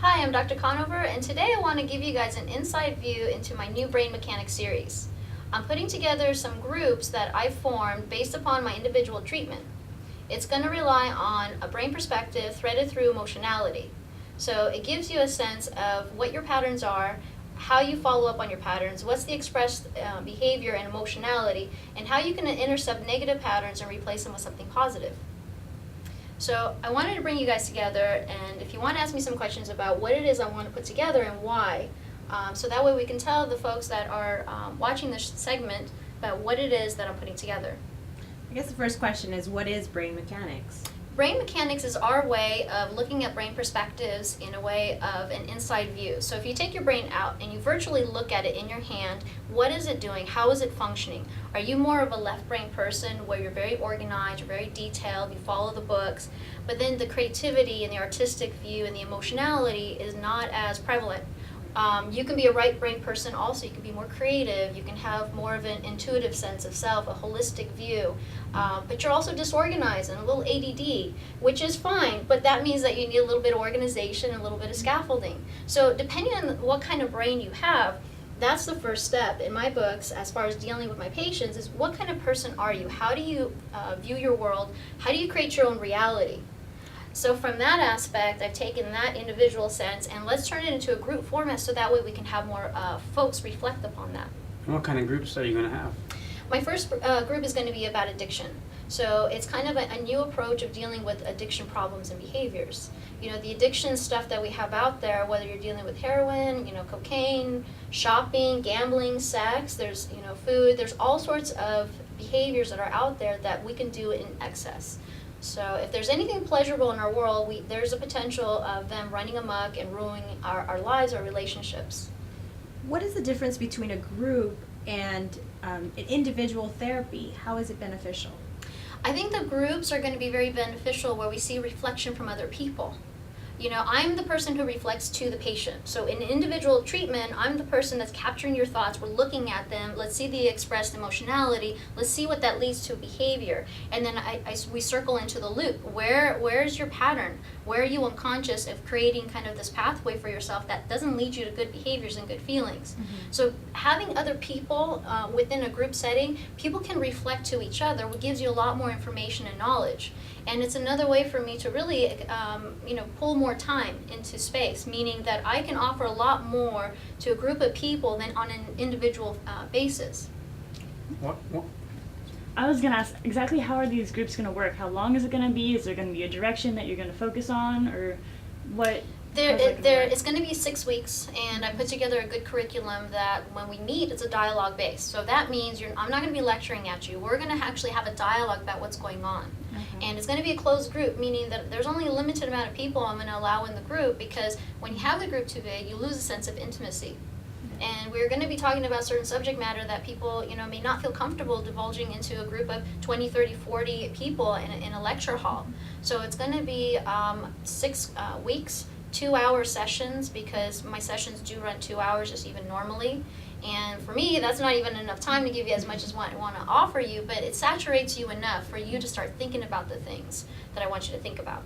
Hi, I'm Dr. Conover, and today I want to give you guys an inside view into my new brain mechanics series. I'm putting together some groups that I formed based upon my individual treatment. It's going to rely on a brain perspective threaded through emotionality. So it gives you a sense of what your patterns are, how you follow up on your patterns, what's the expressed behavior and emotionality, and how you can intercept negative patterns and replace them with something positive. So I wanted to bring you guys together, and if you want to ask me some questions about what it is I want to put together and why, so that way we can tell the folks that are watching this segment about what it is that I'm putting together. I guess the first question is, what is brain mechanics? Brain mechanics is our way of looking at brain perspectives in a way of an inside view. So if you take your brain out and you virtually look at it in your hand, what is it doing? How is it functioning? Are you more of a left brain person where you're very organized, you're very detailed, you follow the books, but then the creativity and the artistic view and the emotionality is not as prevalent? You can be a right brain person also. You can be more creative. You can have more of an intuitive sense of self, a holistic view. But you're also disorganized and a little ADD, which is fine, but that means that you need a little bit of organization and a little bit of scaffolding. So depending on what kind of brain you have, that's the first step in my books as far as dealing with my patients is what kind of person are you? How do you view your world? How do you create your own reality? So from that aspect, I've taken that individual sense and let's turn it into a group format so that way we can have more folks reflect upon that. And what kind of groups are you going to have? My first group is going to be about addiction. So it's kind of a new approach of dealing with addiction problems and behaviors. You know, the addiction stuff that we have out there, whether you're dealing with heroin, cocaine, shopping, gambling, sex, there's, food, there's all sorts of behaviors that are out there that we can do in excess. So if there's anything pleasurable in our world, there's a potential of them running amok and ruining our lives, our relationships. What is the difference between a group and an individual therapy? How is it beneficial? I think the groups are going to be very beneficial where we see reflection from other people. I'm the person who reflects to the patient. So in individual treatment, I'm the person that's capturing your thoughts. We're looking at them. Let's see the expressed emotionality. Let's see what that leads to behavior. And then we circle into the loop. Where is your pattern? Where are you unconscious of creating kind of this pathway for yourself that doesn't lead you to good behaviors and good feelings? Mm-hmm. So having other people within a group setting, people can reflect to each other, which gives you a lot more information and knowledge. And it's another way for me to really, pull more time into space, meaning that I can offer a lot more to a group of people than on an individual basis. What? I was going to ask, exactly how are these groups going to work? How long is it going to be? Is there going to be a direction that you're going to focus on, or what? It's going to be 6 weeks, and I put together a good curriculum that when we meet, it's a dialogue based. So that means I'm not going to be lecturing at you. We're going to actually have a dialogue about what's going on. And it's going to be a closed group, meaning that there's only a limited amount of people I'm going to allow in the group, because when you have the group too big, you lose a sense of intimacy. And we're going to be talking about certain subject matter that people, may not feel comfortable divulging into a group of 20, 30, 40 people in a lecture hall. So it's going to be 6 weeks, 2-hour sessions, because my sessions do run 2 hours just even normally. And for me, that's not even enough time to give you as much as I want to offer you, but it saturates you enough for you to start thinking about the things that I want you to think about.